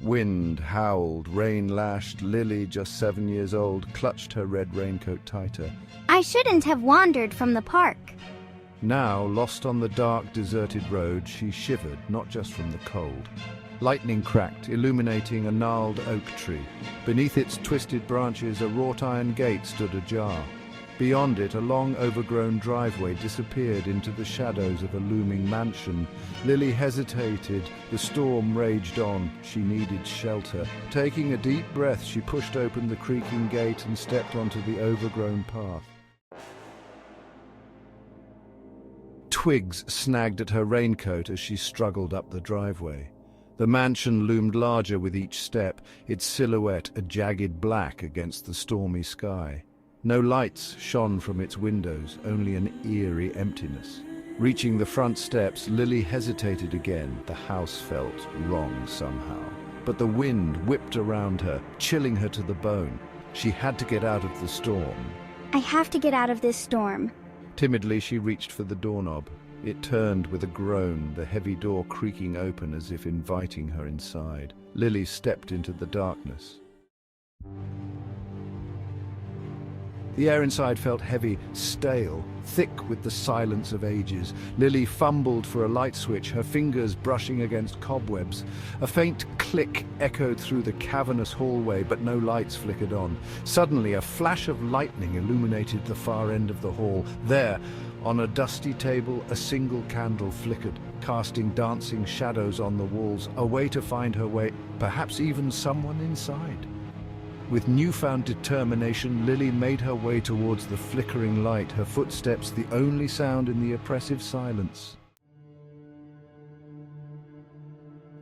Wind howled, rain lashed. Lily, just 7 years old, clutched her red raincoat tighter. I shouldn't have wandered from the park. Now, lost on the dark, deserted road, she shivered, not just from the cold. Lightning cracked, illuminating a gnarled oak tree. Beneath its twisted branches, a wrought iron gate stood ajar. Beyond it, a long, overgrown driveway disappeared into the shadows of a looming mansion. Lily hesitated. The storm raged on. She needed shelter. Taking a deep breath, she pushed open the creaking gate and stepped onto the overgrown path. Twigs snagged at her raincoat as she struggled up the driveway. The mansion loomed larger with each step, its silhouette a jagged black against the stormy sky. No lights shone from its windows, only an eerie emptiness. Reaching the front steps, Lily hesitated again. The house felt wrong somehow. But the wind whipped around her, chilling her to the bone. She had to get out of the storm. I have to get out of this storm. Timidly, she reached for the doorknob. It turned with a groan, the heavy door creaking open as if inviting her inside. Lily stepped into the darkness. The air inside felt heavy, stale, thick with the silence of ages. Lily fumbled for a light switch, her fingers brushing against cobwebs. A faint click echoed through the cavernous hallway, but no lights flickered on. Suddenly, a flash of lightning illuminated the far end of the hall. There, on a dusty table, a single candle flickered, casting dancing shadows on the walls, a way to find her way, perhaps even someone inside. With newfound determination, Lily made her way towards the flickering light, her footsteps the only sound in the oppressive silence.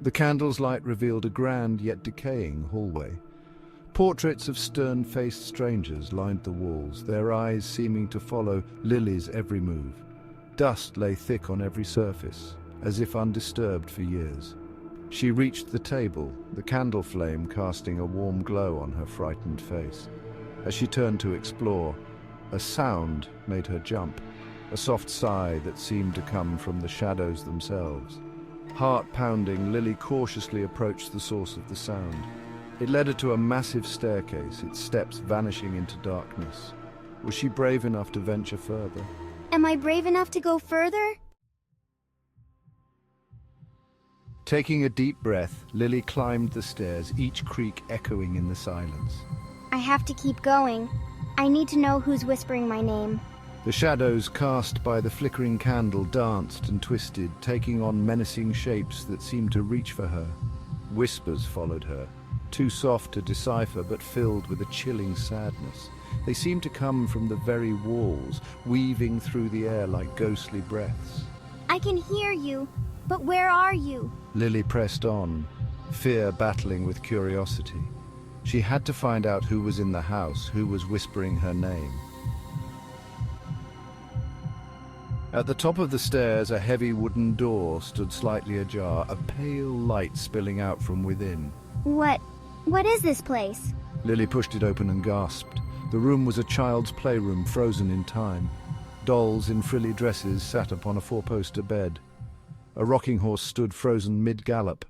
The candle's light revealed a grand yet decaying hallway. Portraits of stern-faced strangers lined the walls, their eyes seeming to follow Lily's every move. Dust lay thick on every surface, as if undisturbed for years. She reached the table, the candle flame casting a warm glow on her frightened face. As she turned to explore, a sound made her jump, a soft sigh that seemed to come from the shadows themselves. Heart-pounding, Lily cautiously approached the source of the sound. It led her to a massive staircase, its steps vanishing into darkness. Was she brave enough to venture further? Am I brave enough to go further? Taking a deep breath, Lily climbed the stairs, each creak echoing in the silence. I have to keep going. I need to know who's whispering my name. The shadows cast by the flickering candle danced and twisted, taking on menacing shapes that seemed to reach for her. Whispers followed her, too soft to decipher but filled with a chilling sadness. They seemed to come from the very walls, weaving through the air like ghostly breaths. I can hear you, but where are you? Lily pressed on, fear battling with curiosity. She had to find out who was in the house, who was whispering her name. At the top of the stairs, a heavy wooden door stood slightly ajar, a pale light spilling out from within. What is this place? Lily pushed it open and gasped. The room was a child's playroom, frozen in time. Dolls in frilly dresses sat upon a four-poster bed. A rocking horse stood frozen mid-gallop.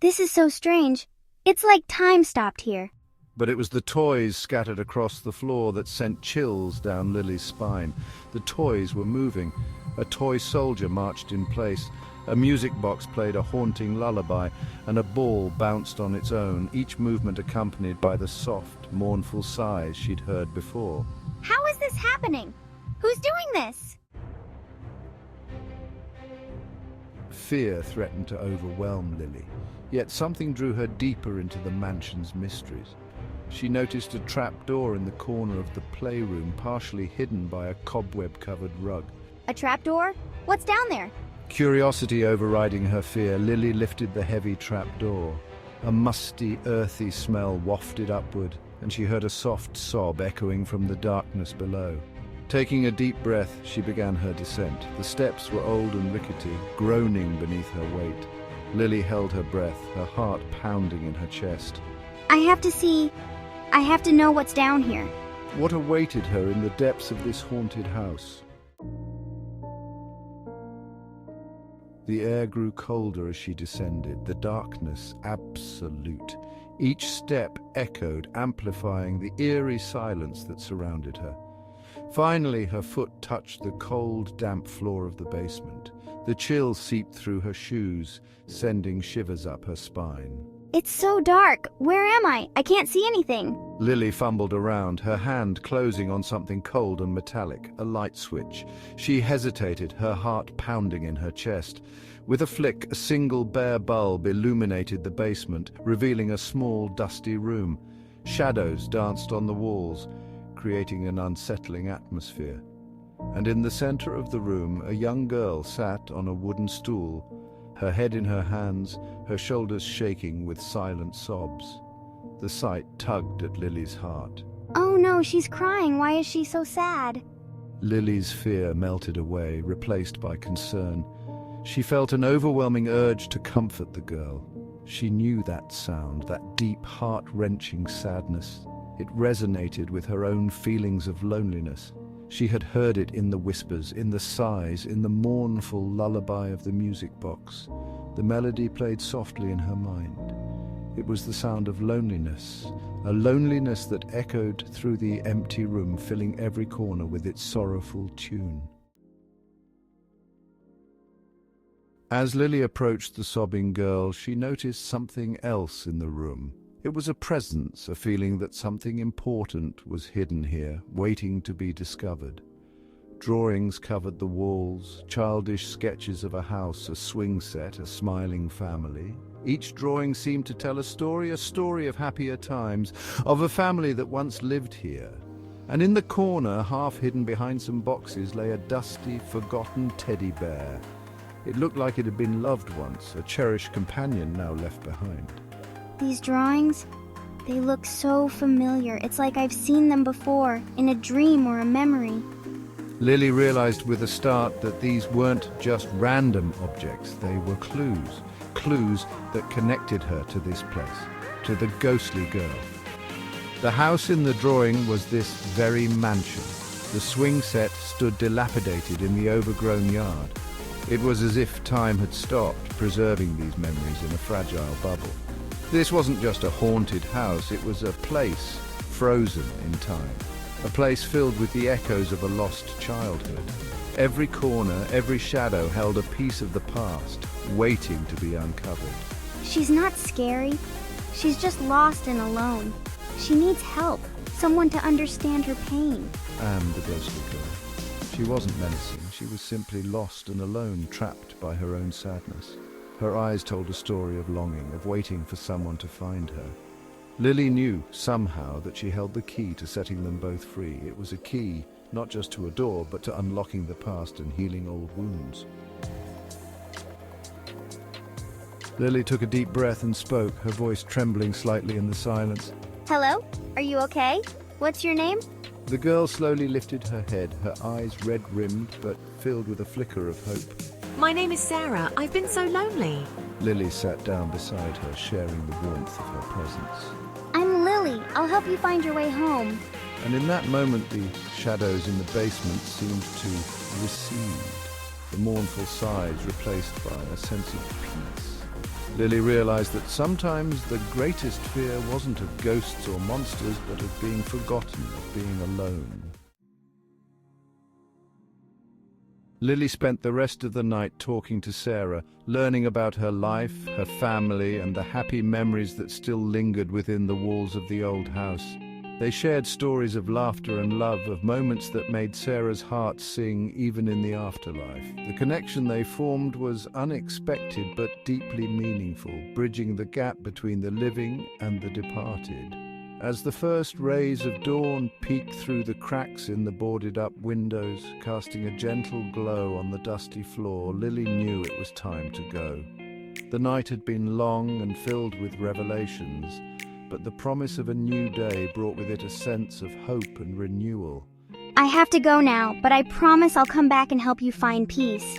This is so strange. It's like time stopped here. But it was the toys scattered across the floor that sent chills down Lily's spine. The toys were moving. A toy soldier marched in place. A music box played a haunting lullaby, and a ball bounced on its own, each movement accompanied by the soft, mournful sighs she'd heard before. How is this happening? Who's doing this? Fear threatened to overwhelm Lily, yet something drew her deeper into the mansion's mysteries. She noticed a trapdoor in the corner of the playroom, partially hidden by a cobweb-covered rug. A trapdoor? What's down there? Curiosity overriding her fear, Lily lifted the heavy trapdoor. A musty, earthy smell wafted upward, and she heard a soft sob echoing from the darkness below. Taking a deep breath, she began her descent. The steps were old and rickety, groaning beneath her weight. Lily held her breath, her heart pounding in her chest. I have to know what's down here. What awaited her in the depths of this haunted house? The air grew colder as she descended, the darkness absolute. Each step echoed, amplifying the eerie silence that surrounded her. Finally, her foot touched the cold, damp floor of the basement. The chill seeped through her shoes, sending shivers up her spine. It's so dark. Where am I? I can't see anything. Lily fumbled around, her hand closing on something cold and metallic, a light switch. She hesitated, her heart pounding in her chest. With a flick, a single bare bulb illuminated the basement, revealing a small, dusty room. Shadows danced on the walls, creating an unsettling atmosphere. And in the center of the room, a young girl sat on a wooden stool, her head in her hands, her shoulders shaking with silent sobs. The sight tugged at Lily's heart. Oh no, she's crying. Why is she so sad? Lily's fear melted away, replaced by concern. She felt an overwhelming urge to comfort the girl. She knew that sound, that deep, heart-wrenching sadness. It resonated with her own feelings of loneliness. She had heard it in the whispers, in the sighs, in the mournful lullaby of the music box. The melody played softly in her mind. It was the sound of loneliness, a loneliness that echoed through the empty room, filling every corner with its sorrowful tune. As Lily approached the sobbing girl, she noticed something else in the room. It was a presence, a feeling that something important was hidden here, waiting to be discovered. Drawings covered the walls, childish sketches of a house, a swing set, a smiling family. Each drawing seemed to tell a story of happier times, of a family that once lived here. And in the corner, half hidden behind some boxes, lay a dusty, forgotten teddy bear. It looked like it had been loved once, a cherished companion now left behind. These drawings, they look so familiar. It's like I've seen them before, in a dream or a memory. Lily realized with a start that these weren't just random objects, they were clues. Clues that connected her to this place, to the ghostly girl. The house in the drawing was this very mansion. The swing set stood dilapidated in the overgrown yard. It was as if time had stopped, preserving these memories in a fragile bubble. This wasn't just a haunted house, it was a place frozen in time. A place filled with the echoes of a lost childhood. Every corner, every shadow held a piece of the past, waiting to be uncovered. She's not scary. She's just lost and alone. She needs help, someone to understand her pain. And the ghostly girl. She wasn't menacing, she was simply lost and alone, trapped by her own sadness. Her eyes told a story of longing, of waiting for someone to find her. Lily knew, somehow, that she held the key to setting them both free. It was a key, not just to a door, but to unlocking the past and healing old wounds. Lily took a deep breath and spoke, her voice trembling slightly in the silence. Hello? Are you okay? What's your name? The girl slowly lifted her head, her eyes red-rimmed but filled with a flicker of hope. My name is Sarah. I've been so lonely. Lily sat down beside her, sharing the warmth of her presence. I'm Lily. I'll help you find your way home. And in that moment, the shadows in the basement seemed to recede, the mournful sighs replaced by a sense of peace. Lily realized that sometimes the greatest fear wasn't of ghosts or monsters, but of being forgotten, of being alone. Lily spent the rest of the night talking to Sarah, learning about her life, her family, and the happy memories that still lingered within the walls of the old house. They shared stories of laughter and love, of moments that made Sarah's heart sing even in the afterlife. The connection they formed was unexpected but deeply meaningful, bridging the gap between the living and the departed. As the first rays of dawn peeked through the cracks in the boarded-up windows, casting a gentle glow on the dusty floor, Lily knew it was time to go. The night had been long and filled with revelations, but the promise of a new day brought with it a sense of hope and renewal. I have to go now, but I promise I'll come back and help you find peace.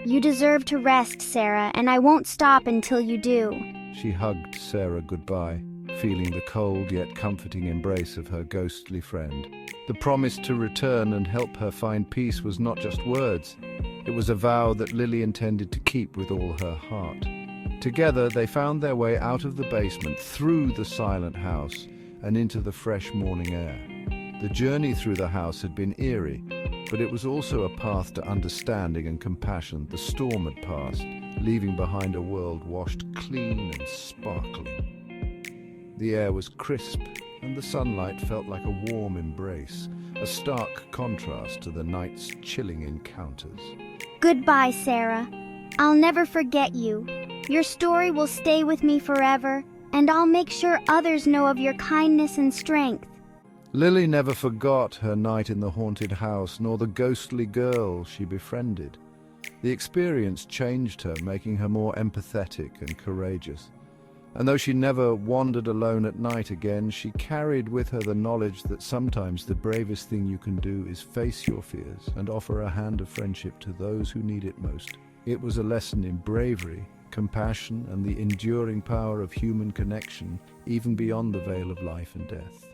You deserve to rest, Sarah, and I won't stop until you do. She hugged Sarah goodbye, feeling the cold yet comforting embrace of her ghostly friend. The promise to return and help her find peace was not just words, It was a vow that Lily intended to keep with all her heart. Together, they found their way out of the basement, through the silent house, and into the fresh morning air. The journey through the house had been eerie, but it was also a path to understanding and compassion. The storm had passed, leaving behind a world washed clean and sparkling. The air was crisp, and the sunlight felt like a warm embrace, a stark contrast to the night's chilling encounters. Goodbye, Sarah. I'll never forget you. Your story will stay with me forever, and I'll make sure others know of your kindness and strength. Lily never forgot her night in the haunted house, nor the ghostly girl she befriended. The experience changed her, making her more empathetic and courageous. And though she never wandered alone at night again, she carried with her the knowledge that sometimes the bravest thing you can do is face your fears and offer a hand of friendship to those who need it most. It was a lesson in bravery, compassion, and the enduring power of human connection, even beyond the veil of life and death.